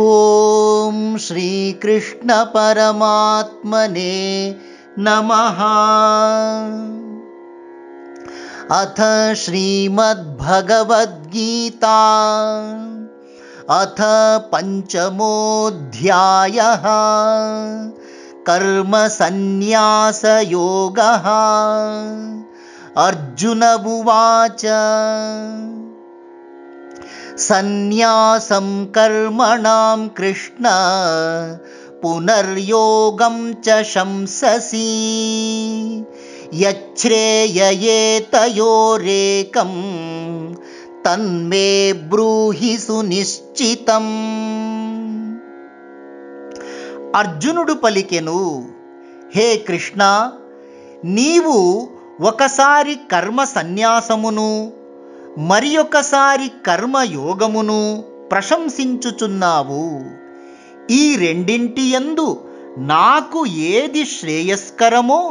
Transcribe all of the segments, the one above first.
ఓం శ్రీకృష్ణ పరమాత్మనే నమః। అథ శ్రీమద్భగవద్గీతా అథ పంచమోऽధ్యాయः కర్మ సన్యాస యోగः। అర్జున ఉవాచ సన్యాసం కర్మణాం కృష్ణ పునర్యోగం చ శంససి యచ్ఛ్రేయయేతయోరేకం తన్మే బ్రూహి సునిశ్చితం। అర్జునుడు పలికెను, హే కృష్ణ, నీవు ఒకసారి కర్మ సన్యాసమును మరి ఒకసారి కర్మయోగమును ప్రశంసించుచున్నావు। ఈ రెండింటి యందు నాకు ఏది శ్రేయస్కరమో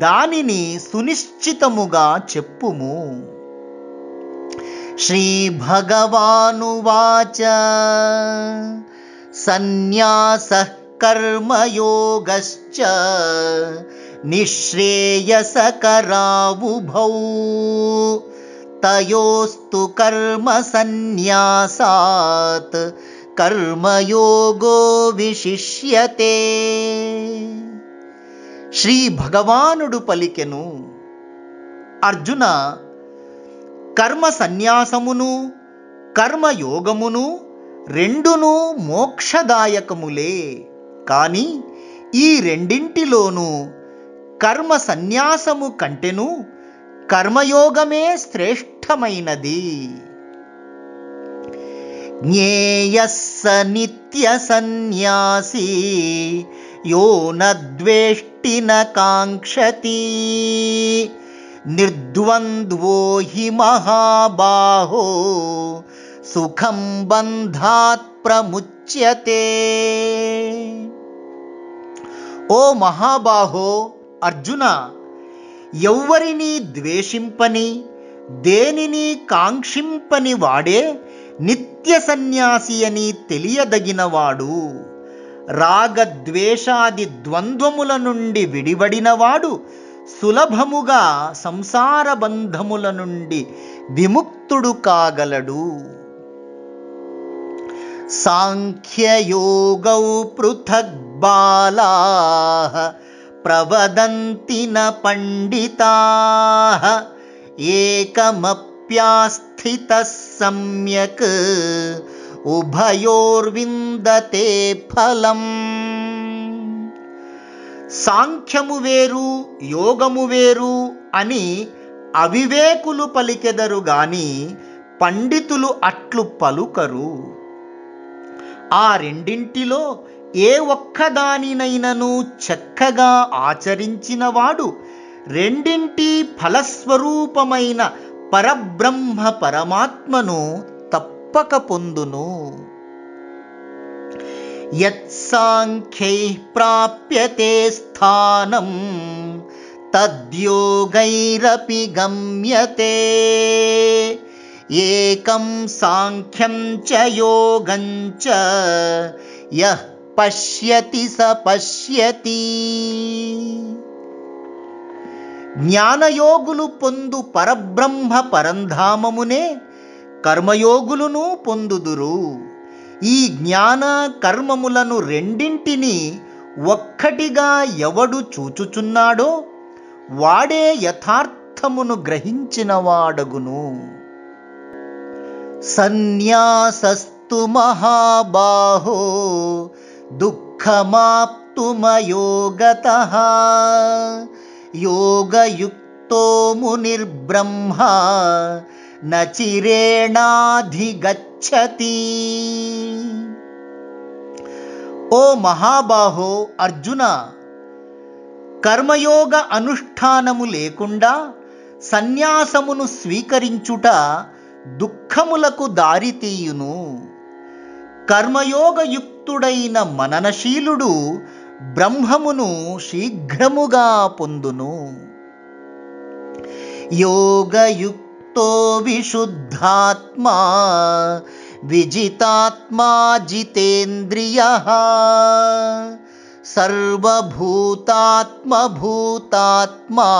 దానిని సునిశ్చితముగా చెప్పుము। శ్రీ భగవానువాచ సన్యాసః కర్మయోగశ్చ నిశ్రేయసకరావుభౌ తయోస్తు కర్మ సన్యాసాత్ కర్మయోగో విశిష్యతే। శ్రీ భగవానుడు పలికెను, అర్జున, కర్మ సన్యాసమును కర్మయోగమును రెండును మోక్షదాయకములే, కానీ ఈ రెండింటిలోనూ కర్మ సన్యాసము కంటెను కర్మయోగమే శ్రేష్టమైనది। జ్ఞేయః స నిత్య సన్యాసీ యో న ద్వేష్టి న కాంక్షతి నిర్ద్వంద్వో హి మహాబాహో సుఖం బంధాత్ ప్రముచ్యతే। ఓ మహాబాహో అర్జున, ఎవ్వరినీ ద్వేషింపని దేనిని కాంక్షింపని వాడే నిత్య సన్యాసి అని తెలియదగినవాడు। రాగద్వేషాది ద్వంద్వముల నుండి విడివడినవాడు సులభముగా సంసార బంధముల నుండి విముక్తుడు కాగలడు। సాంఖ్యయోగౌ పృథక్ బాలాః ప్రవదంతి న పండితాః ఏకమప్యాస్థితః సమ్యక్ ఉభయోర్విందతే ఫలం। సాంఖ్యము వేరు యోగము వేరు అని అవివేకులు పలికెదరు గాని పండితులు అట్లు పలుకరు। ఆ రెండింటిలో ఏ ఒక్కదానినైనను చక్కగా ఆచరించినవాడు రెండింటి ఫలస్వరూపమైన పరబ్రహ్మ పరమాత్మను తప్పక పొందును। యత్సాంఖ్యైః ప్రాప్యతే స్థానం తద్యోగైరపి గమ్యతే ఏకం సాంఖ్యం చ యోగం చ యః పశ్యతి స పశ్యతి। జ్ఞానయోగులు పొందు పరబ్రహ్మ పరంధామమునే కర్మయోగులను పొందుదురు। ఈ జ్ఞాన కర్మములను రెండింటినీ ఒక్కటిగా ఎవడు చూచుచున్నాడో వాడే యథార్థమును గ్రహించినవాడగును। సన్యాసస్తు మహాబాహో దుఃఖమాప్తుమయోగతః యోగయుక్తో మునిర్బ్రహ్మ న చిరేణాధిగచ్చతి। ఓ మహాబాహో అర్జున, కర్మయోగ అనుష్ఠానము లేకుండా సన్యాసమును స్వీకరించుట దుఃఖములకు దారితీయును। కర్మయోగయుక్త యోగయుక్తుడైన మననశీలుడు బ్రహ్మమును శీఘ్రముగా పొందును. యోగయుక్తో విశుద్ధాత్మా విజితాత్మా జితేంద్రియః సర్వభూతాత్మభూతాత్మా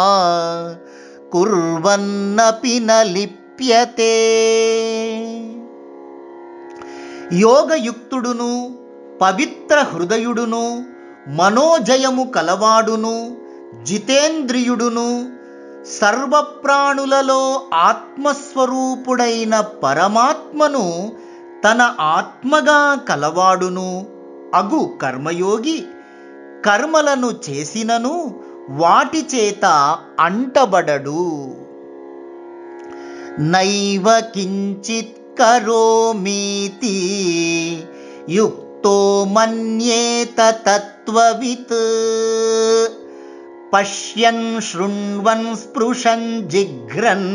కుర్వన్నపి న లిప్యతే. యోగయుక్తుడును పవిత్ర హృదయుడును మనోజయము కలవాడును జితేంద్రియుడును సర్వప్రాణులలో ఆత్మస్వరూపుడైన పరమాత్మను తన ఆత్మగా కలవాడును అగు కర్మయోగి కర్మలను చేసినను వాటి చేత అంటబడడు. నైవ కించిత్ కరోమీతి యుక్తో మన్యేత తత్వవిత్ పశ్యన్ శృణ్వన్ స్పృశన్ జిఘ్రన్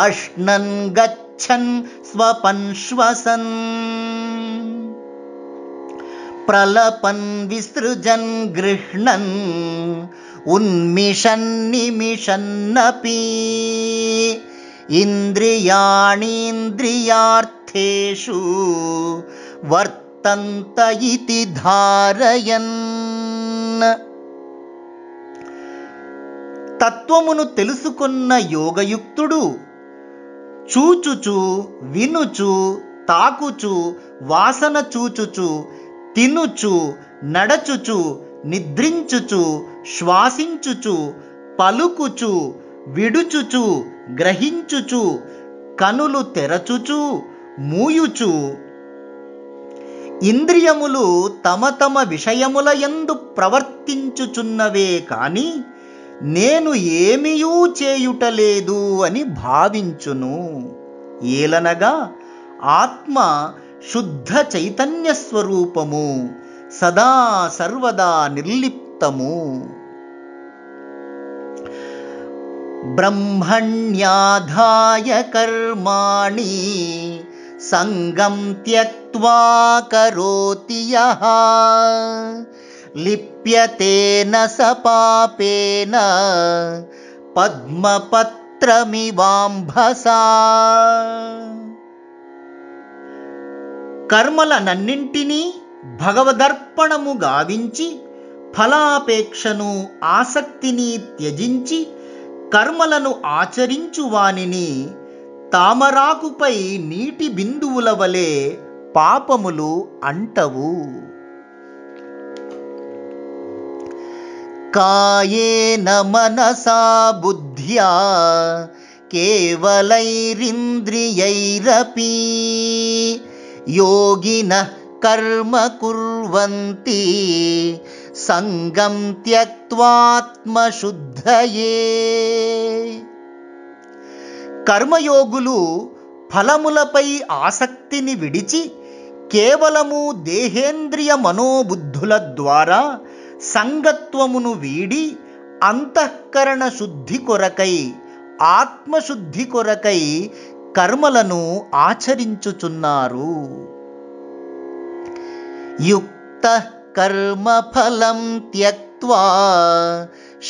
అశ్నన్ గచ్చన్ స్వపన్ శ్వసన్ ప్రలపన్ విసృజన్ గృహ్ణన్ ఉన్మిషన్ నిమిషన్నపి ఇంద్రియాణీంద్రియార్థేషు వర్తంత ఇతి ధారయన్. తత్వమును తెలుసుకున్న యోగయుక్తుడు చూచుచు వినుచు తాకుచు వాసన చూచుచు తినుచు నడచుచు నిద్రించుచు శ్వాసించుచు పలుకుచు విడుచుచు గ్రహించుచు కనులు తెరచుచు మూయుచు ఇంద్రియములు తమ తమ విషయముల యందు ప్రవర్తించుచున్నవే కాని నేను ఏమియూ చేయుటలేదు అని భావించును. ఏలనగా ఆత్మ శుద్ధ చైతన్య స్వరూపము, సదా సర్వదా నిర్లిప్తము. బ్రహ్మణ్యాధాయ కర్మాణి సంగం త్యక్త్వా కరోతి యః లిప్యతేన స పాపేన పద్మపత్రమివాంభసా. కర్మలనన్నింటినీ భగవదర్పణము గావించి ఫలాపేక్షను ఆసక్తిని త్యజించి కర్మలను ఆచరించు వానిని తామరాకుపై నీటి బిందువుల వలె పాపములు అంటవు. కాయేన మనసా బుద్ధ్యా కేవలైరింద్రియైరపి యోగినః కర్మ కుర్వంతి సంగం త్యక్త్వాత్మశుద్ధయే. కర్మయోగులు ఫలములపై ఆసక్తిని విడిచి కేవలము దేహేంద్రియ మనోబుద్ధుల ద్వారా సంగత్వమును వీడి అంతఃకరణ శుద్ధి కొరకై ఆత్మశుద్ధి కొరకై కర్మలను ఆచరించుచున్నారు. యుక్తః కర్మఫలం త్యక్త్వా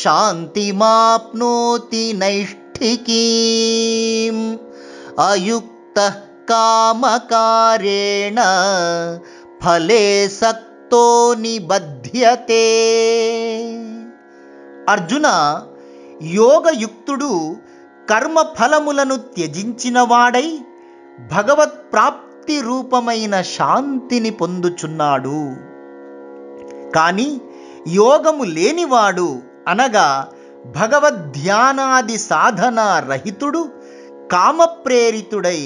శాంతిమాప్నోతి నైష్ఠికీం అయుక్తః కామకారేణ ఫలే సక్తో నిబధ్యతే. అర్జున, యోగయుక్తుడు కర్మఫలములను త్యజించిన వాడై భగవత్ప్రాప్తి రూపమైన శాంతిని పొందుచున్నాడు. కానీ యోగము లేనివాడు అనగా భగవద్ధ్యానాది సాధన రహితుడు కామప్రేరితుడై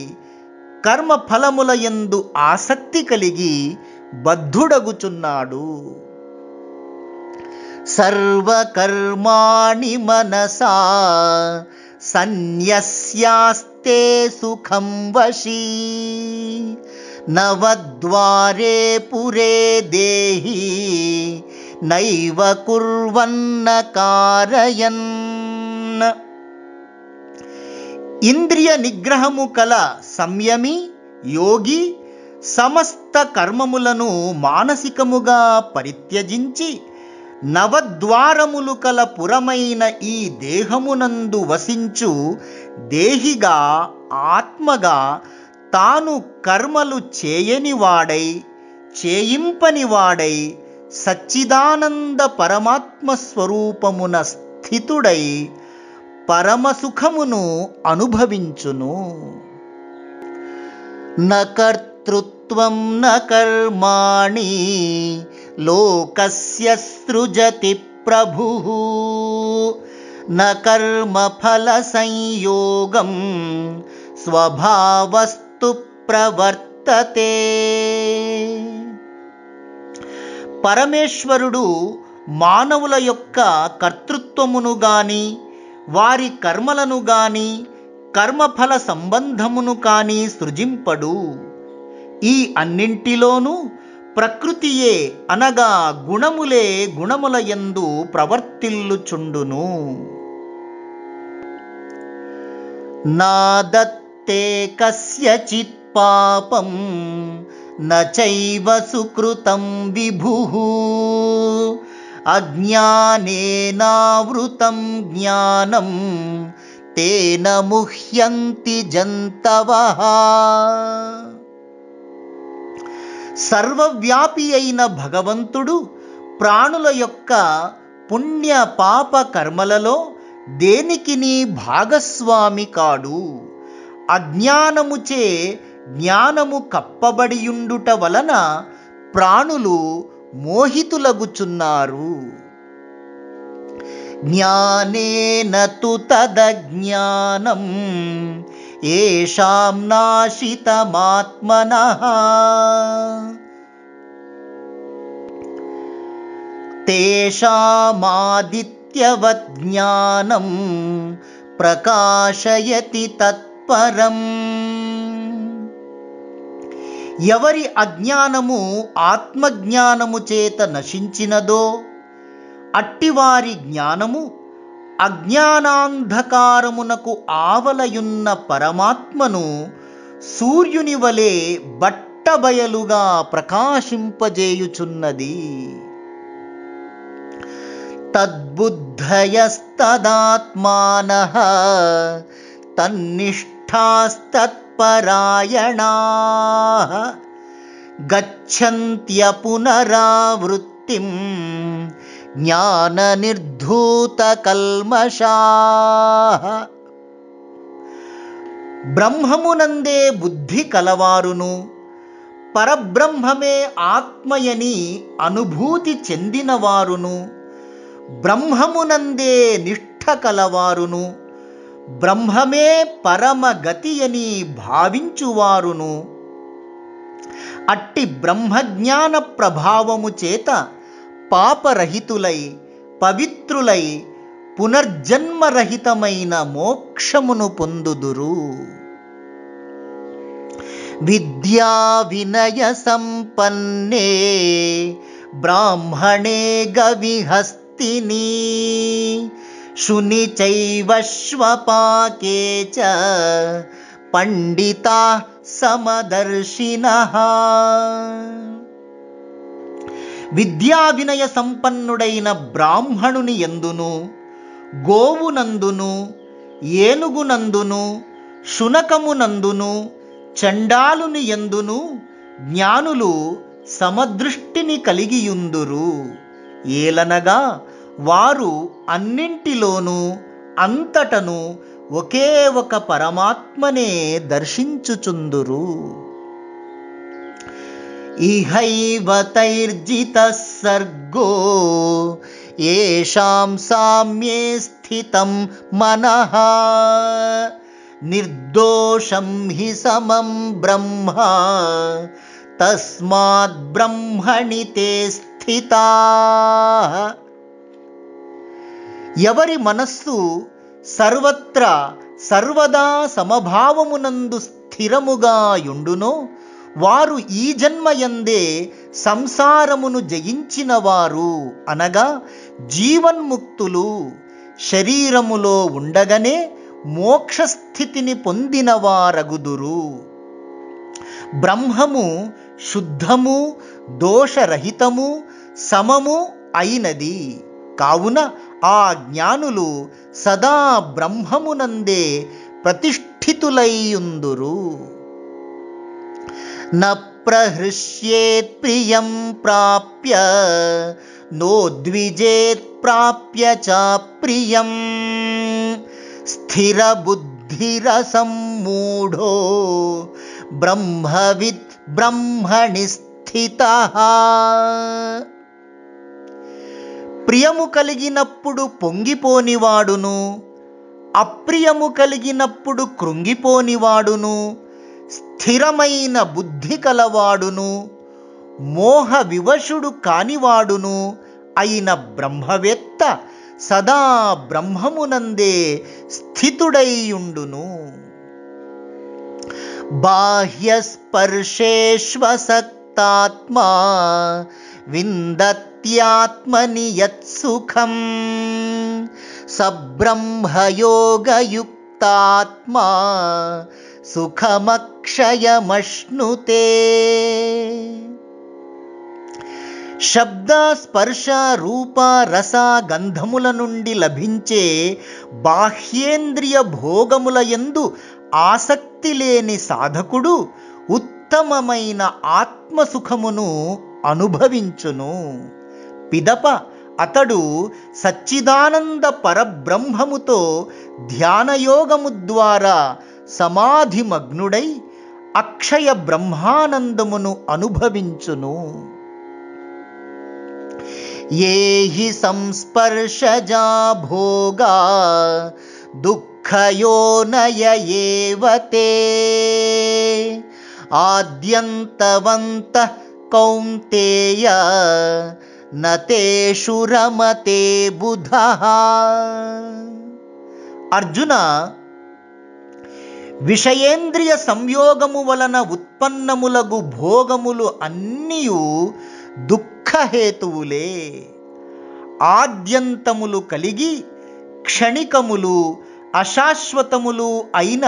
కర్మఫలముల యందు ఆసక్తి కలిగి బద్ధుడగుచున్నాడు. సర్వకర్మాణి మనసా సన్యస్యాస్తే సుఖం వశీ నవద్వారే పురే దేహి నైవ కుర్వన్న కారయన్. ఇంద్రియ నిగ్రహము కల సంయమి యోగి సమస్త కర్మములను మానసికముగా పరిత్యజించి నవద్వారములు కల పురమైన ఈ దేహమునందు వసించు దేహిగా ఆత్మగా తాను కర్మలు చేయనివాడై చేయింపనివాడై సచ్చిదానంద పరమాత్మ స్వరూపమున స్థితుడై పరమసుఖమును అనుభవించును. న కర్తృత్వం న కర్మాణి లోకస్య సృజతి ప్రభుః న కర్మఫల సంయోగం స్వభావస్తు ప్రవర్తతే. పరమేశ్వరుడు మానవుల యొక్క కర్తృత్వమును గాని వారి కర్మలను గాని కర్మఫల సంబంధమును కాని సృజింపడు. ఈ అన్నింటిలోనూ ప్రకృతియే అనగా గుణములే గుణముల యందు ప్రవర్తిల్లుచుండును. నాదత్తే కస్యచిత్ పాపం నచైవ సుకృతం విభుః అజ్ఞానేనావృతం జ్ఞానం తేన ముహ్యంతి జంతవః. సర్వవ్యాపి అయిన భగవంతుడు ప్రాణుల యొక్క పుణ్య పాప కర్మలలో దేనికిని భాగస్వామి కాడు. అజ్ఞానముచే జ్ఞానము కప్పబడియుండుట వలన ప్రాణులు మోహితులగుచున్నారు. జ్ఞానేన తు తదజ్ఞానం ఏషాం నాశితమాత్మనః తేషామాదిత్యవత్ జ్ఞానం ప్రకాశయతి తత్పరం. ఎవరి అజ్ఞానము ఆత్మజ్ఞానము చేత నశించినదో అట్టివారి జ్ఞానము అజ్ఞానాంధకారమునకు ఆవలయున్న పరమాత్మను సూర్యుని వలె బట్టబయలుగా ప్రకాశింపజేయుచున్నది. తద్బుద్ధయస్తదాత్మానః తన్నిష్ఠాస్తత్పరాయణాః గచ్చంత్య పునరావృత్తిం జ్ఞాననిర్ధూతకల్మషాః. బ్రహ్మమునందే బుద్ధి కలవారును పరబ్రహ్మమే ఆత్మయని అనుభూతి చెందినవారును బ్రహ్మమునందే నిష్ఠ కలవారును బ్రహ్మమే పరమగతి అని భావించువారును అట్టి బ్రహ్మజ్ఞాన ప్రభావము చేత పాపరహితులై పవిత్రులై పునర్జన్మరహితమైన మోక్షమును పొందుదురు. విద్యా వినయ సంపన్నే బ్రాహ్మణే గవిహస్తిని శుని చైవశ్వపాకే చ పండితా సమదర్శినః. విద్యా వినయ సంపన్నుడైన బ్రాహ్మణుని యందును గోవునందును ఏనుగునందును శునకమునందును చండాలుని యందును జ్ఞానులు సమదృష్టిని కలిగియుందురు. ఏలనగా వారు అన్నింటిలోనూ అంతటను ఒకే ఒక పరమాత్మనే దర్శించుచుందురు. ఇహైవ తైర్జితః సర్గో యేషాం సామ్యే స్థితం మనః నిర్దోషం హి సమం బ్రహ్మ తస్మాత్ బ్రహ్మణి తే స్థితాః. ఎవరి మనస్సు సర్వత్రా సర్వదా సమభావమునందు స్థిరముగా యుండునో వారు ఈ జన్మయందే సంసారమును జయించిన వారు అనగా జీవన్ముక్తులు. శరీరములో ఉండగానే మోక్షస్థితిని పొందినవారగుదురు. బ్రహ్మము శుద్ధము, దోషరహితము, సమము అయినది. కావున ఆ జ్ఞానులు సదా బ్రహ్మమునందే ప్రతిష్ఠితులైయుందురు. న ప్రహృష్యేత్ ప్రియం ప్రాప్య నోద్విజేత్ ప్రాప్య చాప్రియం స్థిరబుద్ధిరసమ్మూఢో బ్రహ్మవిద్ బ్రహ్మణి స్థితః. ప్రియము కలిగినప్పుడు పొంగిపోనివాడును, అప్రియము కలిగినప్పుడు కృంగిపోనివాడును, స్థిరమైన బుద్ధి కలవాడును, మోహ వివశుడు కానివాడును అయిన బ్రహ్మవేత్త సదా బ్రహ్మమునందే స్థితుడైయుండును. బాహ్యస్పర్శేష్వసక్తాత్మా విందత్యాత్మని యత్సుఖం సబ్రహ్మయోగయుక్తాత్మా సుఖమక్షయమశ్నుతే. శబ్ద, స్పర్శ, రూప, రస, గంధముల నుండి లభించే బాహ్యేంద్రియ భోగముల యందు ఆసక్తి లేని సాధకుడు ఉత్తమమైన ఆత్మసుఖమును అనుభవించును. పిదప అతడు సచ్చిదానంద పరబ్రహ్మముతో ధ్యానయోగము ద్వారా సమాధిమగ్నుడై అక్షయ బ్రహ్మానందమును అనుభవించును. ఏ హి సంస్పర్శజా భోగా దుఃఖయోనయ ఏవ తే ఆద్యంతవంతః కౌంతేయ న తేషు రమతే బుధః. అర్జున, విషయేంద్రియ సంయోగము వలన ఉత్పన్నములగు భోగములు అన్నియు దుఃఖహేతువులే. ఆద్యంతములు కలిగి క్షణికములు, అశాశ్వతములు అయిన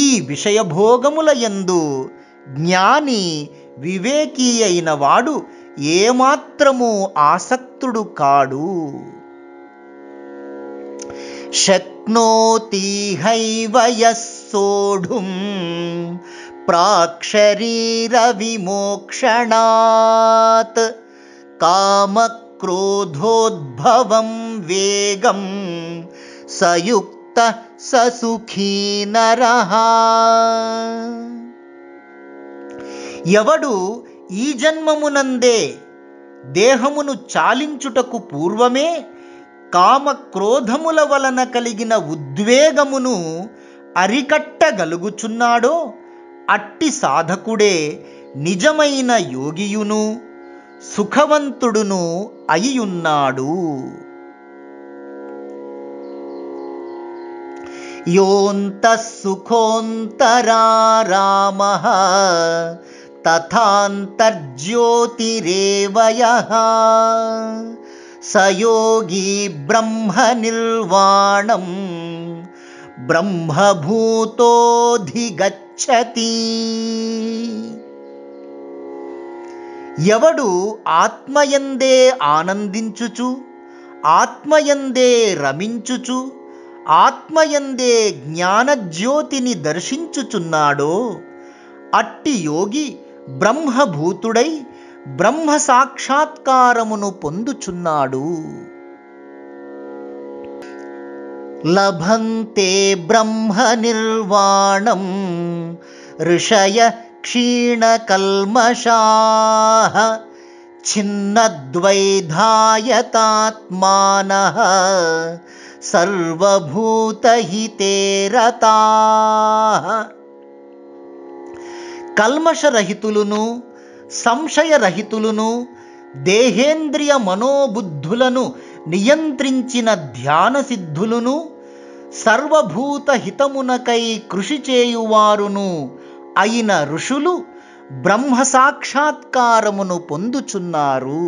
ఈ విషయభోగముల యందు జ్ఞాని, వివేకీ అయిన వాడు ఏమాత్రము ఆసక్తుడు కాడు. శక్నోతి హైవ యః సోఢుం ప్రాక్శరీర విమోక్షణాత్ కామక్రోధోద్భవం వేగం సయుక్తః స సుఖీ నరః. ఎవడు ఈ జన్మమునందే దేహమును చాలించుటకు పూర్వమే కామక్రోధముల వలన కలిగిన ఉద్వేగమును అరికట్టగలుగుచున్నాడో అట్టి సాధకుడే నిజమైన యోగియును సుఖవంతుడును అయ్యున్నాడు. యోంతః సుఖోంతరారామః తథాంతర్జ్యోతిరేవ యః స యోగి బ్రహ్మ నిర్వాణం బ్రహ్మభూతోధిగచ్చతి. ఎవడు ఆత్మయందే ఆనందించుచు, ఆత్మయందే రమించుచు, ఆత్మయందే జ్ఞానజ్యోతిని దర్శించుచున్నాడో అట్టి యోగి బ్రహ్మభూతుడై బ్రహ్మ సాక్షాత్కారమును పొందుచున్నాడు. లభంతే బ్రహ్మ నిర్వాణం ఋషయ క్షీణకల్మషాః ఛిన్నద్వైధాయతాత్మానః సర్వభూతహితే రతాః. కల్మషరహితులును, సంశయరహితులును, దేహేంద్రియ మనోబుద్ధులను నియంత్రించిన ధ్యాన సిద్ధులును, సర్వభూత హితమునకై కృషి చేయువారును అయిన ఋషులు బ్రహ్మ సాక్షాత్కారమును పొందుచున్నారు.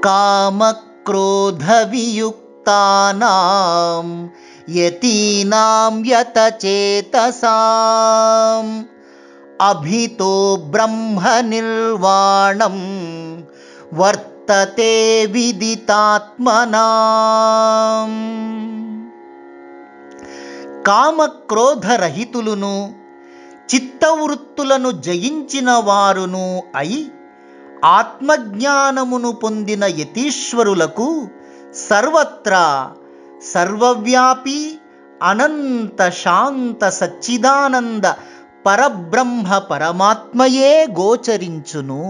కామక్రోధ వియుక్తానాం యతీనాం యతచేతసాం అభితో బ్రహ్మ నిర్వాణం వర్తతే విదితాత్మనాం. కామక్రోధరహితులును చిత్తవృత్తులను జయించిన వారును అయి ఆత్మజ్ఞానమును పొందిన యతీశ్వరులకు సర్వత్రా సర్వవ్యాపి అనంత శాంత సచ్చిదానంద పరబ్రహ్మ పరమాత్మయే గోచరించును.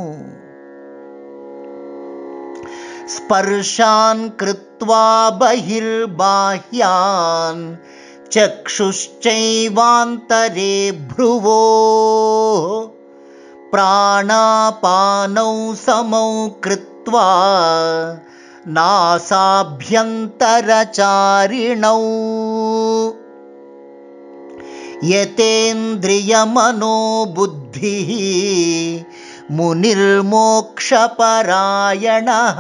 స్పర్శాన్ కృత్వా బహిర్బాహ్యాన్ చక్షుశ్చైవాంతరే భ్రువో ప్రాణాపానౌ సమౌ కృత్వా నాసాభ్యంతరచారిణౌ యతేంద్రియమనోబుద్ధిః మునిర్మోక్షపరాయణః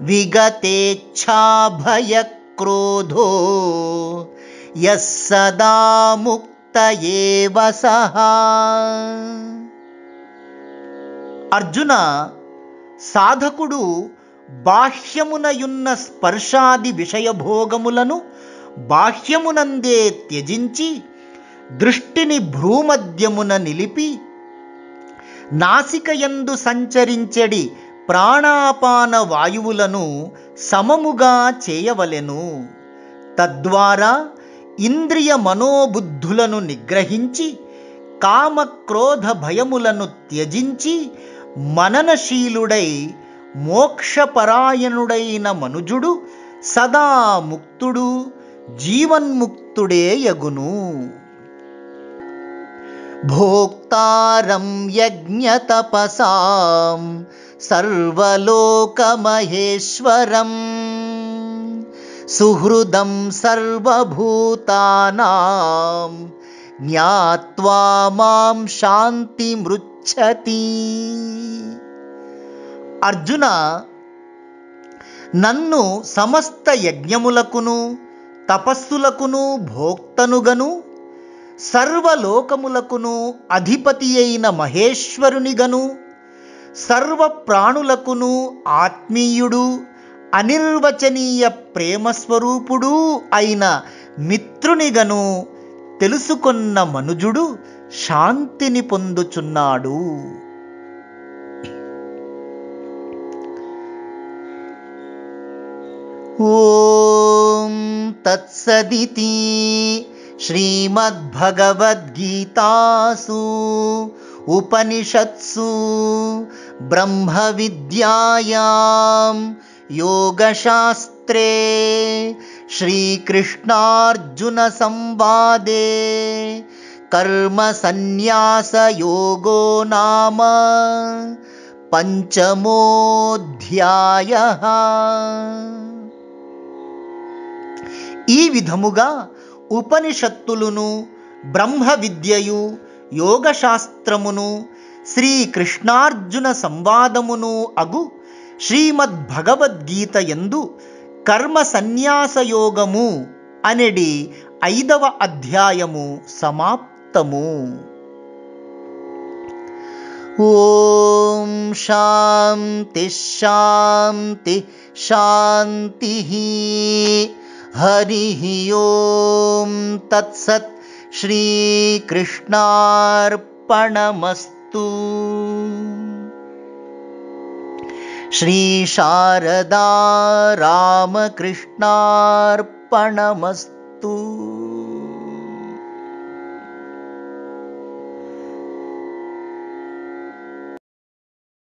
విగతేచ్ఛాభయక్రోధో యః సదా ముక్త ఏవ సః. అర్జున, సాధకుడు బాహ్యమునయున్న స్పర్శాది విషయభోగములను బాహ్యమునందే త్యజించి దృష్టిని భ్రూమధ్యమున నిలిపి నాసికయందు సంచరించెడి ప్రాణాపాన వాయువులను సమముగా చేయవలెను. తద్వారా ఇంద్రియ మనోబుద్ధులను నిగ్రహించి కామక్రోధ భయములను త్యజించి మననశీలుడై మోక్షపరాయణుడైన మనుజుడు సదా ముక్తుడు జీవన్ముక్తుడే యగును. భోక్తారం యజ్ఞతపసాం సర్వలోకమహేశ్వరం సుహృదం సర్వభూతానాం జ్ఞాత్వా మాం శాంతిమృచ్చతి. అర్జున, నన్ను సమస్త యజ్ఞములకును తపస్సులకును భోక్తనుగను సర్వలోకములకును అధిపతి అయిన మహేశ్వరునిగను సర్వ ప్రాణులకును ఆత్మీయుడు అనిర్వచనీయ ప్రేమస్వరూపుడు అయిన మిత్రునిగను తెలుసుకొన్న మనుజుడు శాంతిని పొందుచున్నాడు. ఓం తత్సదితి శ్రీమద్భగవద్గీతాసు ఉపనిషత్సు బ్రహ్మ విద్యాయాం యోగశాస్త్రే శ్రీకృష్ణార్జున సంవాదే కర్మ సన్యాస యోగో నామ పంచమోధ్యాయః. ఈ విధముగా ఉపనిషత్తులును బ్రహ్మ విద్యయు యోగశాస్త్రమును శ్రీకృష్ణార్జున సంవాదమును అగు శ్రీమద్భగవద్గీత యందు కర్మ సన్యాసయోగము అనెడి 5వ అధ్యాయము సమాప్తము. ఓం శాంతి శాంతి శాంతి. హరి ఓం తత్సత్. శ్రీకృష్ణార్పణమస్తు. శ్రీ శారదా రామకృష్ణార్పణమస్తు.